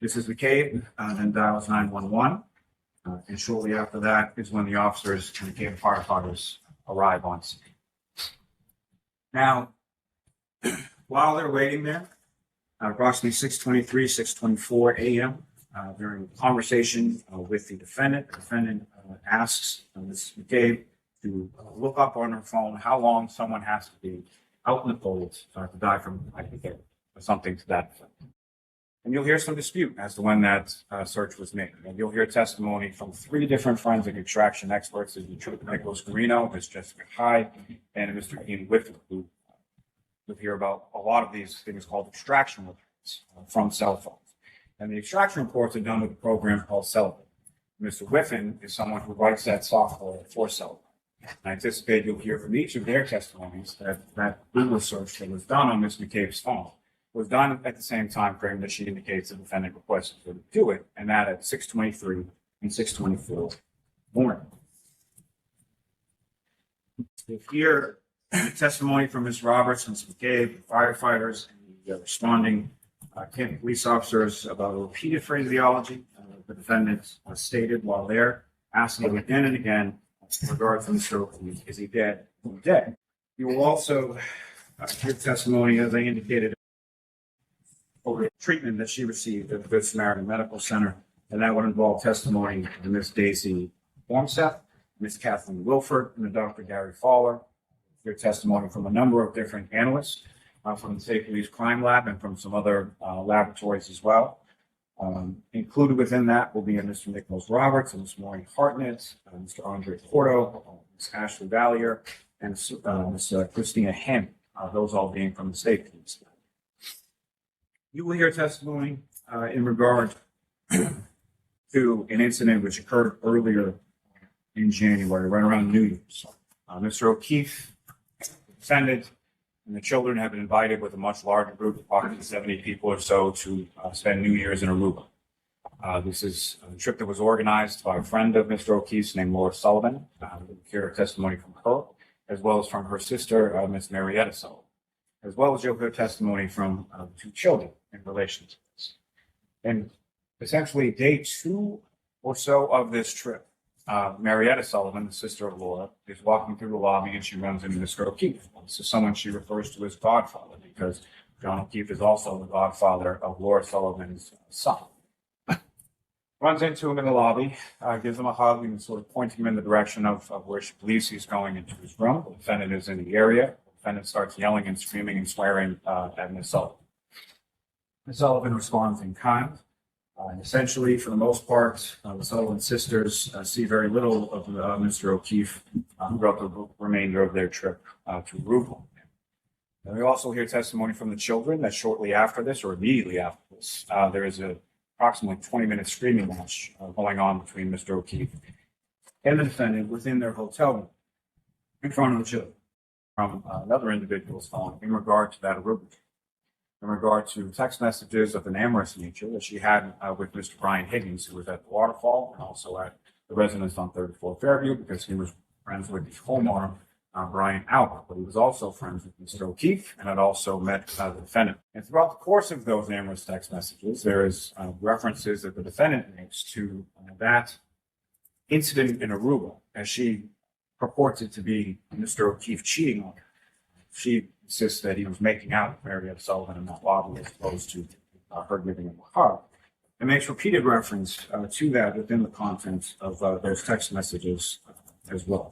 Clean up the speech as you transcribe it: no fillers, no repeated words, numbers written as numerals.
Mrs. McCabe then dials 911. And shortly after that is when the officers and the McCabe firefighters arrive on scene. Now, while they're waiting there, approximately 6:23, 6:24 a.m., during a conversation with the defendant asks Ms. McCabe to look up on her phone how long someone has to be out in the cold to die from hypothermia or something to that effect. And you'll hear some dispute as to when that search was made. And you'll hear testimony from 3 different forensic extraction experts, Mr. Nicholas Garino, Ms. Jessica Hyde, and Mr. Ian Whiffen, who you'll hear about a lot of these things called extraction reports from cell phones. And the extraction reports are done with a program called Celebrate. Mr. Whiffen is someone who writes that software for Celebrate. I anticipate you'll hear from each of their testimonies that Google search that was done on Ms. McCabe's phone was done at the same time frame that she indicates the defendant requested her to do it, and that at 6:23 and 6:24 morning. You'll hear testimony from Ms. Roberts and Ms. McCabe, the firefighters, and the responding Canton police officers about a repeated phraseology the defendant stated while there, asking again and again in regard to Mr. O'Keefe, is he dead or dead? You will also hear testimony, as I indicated, over the treatment that she received at the Good Samaritan Medical Center, and that would involve testimony of Ms. Daisy Formseth, Ms. Kathleen Wilford, and Dr. Gary Fowler. Your testimony from a number of different analysts from the State Police Crime Lab and from some other laboratories as well. Included within that will be Mr. Nicholas Roberts and Ms. Maureen Hartnett, Mr. Andre Porto, Ms. Ashley Vallier, and Ms. Christina Hammond, those all being from the State Police. You will hear testimony in regard to an incident which occurred earlier in January, right around New Year's. Mr. O'Keefe, the defendant, and the children have been invited with a much larger group, approximately 70 people or so, to spend New Year's in Aruba. This is a trip that was organized by a friend of Mr. O'Keefe's named Laura Sullivan. We'll hear testimony from her, as well as from her sister, Ms. Marietta Sullivan, as well as you'll hear testimony from 2 children in relation to this. And essentially, day 2 or so of this trip, Marietta Sullivan, the sister of Laura, is walking through the lobby and she runs into Mr. O'Keefe. This is someone she refers to as godfather because John O'Keefe is also the godfather of Laura Sullivan's son. Runs into him in the lobby, gives him a hug and sort of points him in the direction of where she believes he's going into his room. The defendant is in the area. The defendant starts yelling and screaming and swearing at Ms. Sullivan. Ms. Sullivan responds in kind. Essentially, for the most part, the Sullivan sisters see very little of Mr. O'Keefe throughout the remainder of their trip to Aruba. And we also hear testimony from the children that shortly after this, or immediately after this, there is a approximately 20-minute screaming match going on between Mr. O'Keefe and the defendant within their hotel room in front of the children from another individual's phone in regard to that Aruba trip. In regard to text messages of an amorous nature that she had with Mr. Brian Higgins, who was at the waterfall and also at the residence on 34 Fairview, because he was friends with the homeowner, Brian Albert, but he was also friends with Mr. O'Keefe and had also met the defendant. And throughout the course of those amorous text messages, there is references that the defendant makes to that incident in Aruba, as she purports it to be Mr. O'Keefe cheating on her. She insists that he was making out with Marietta Sullivan in that lobby as opposed to her giving him a hug, and makes repeated reference to that within the content of those text messages as well.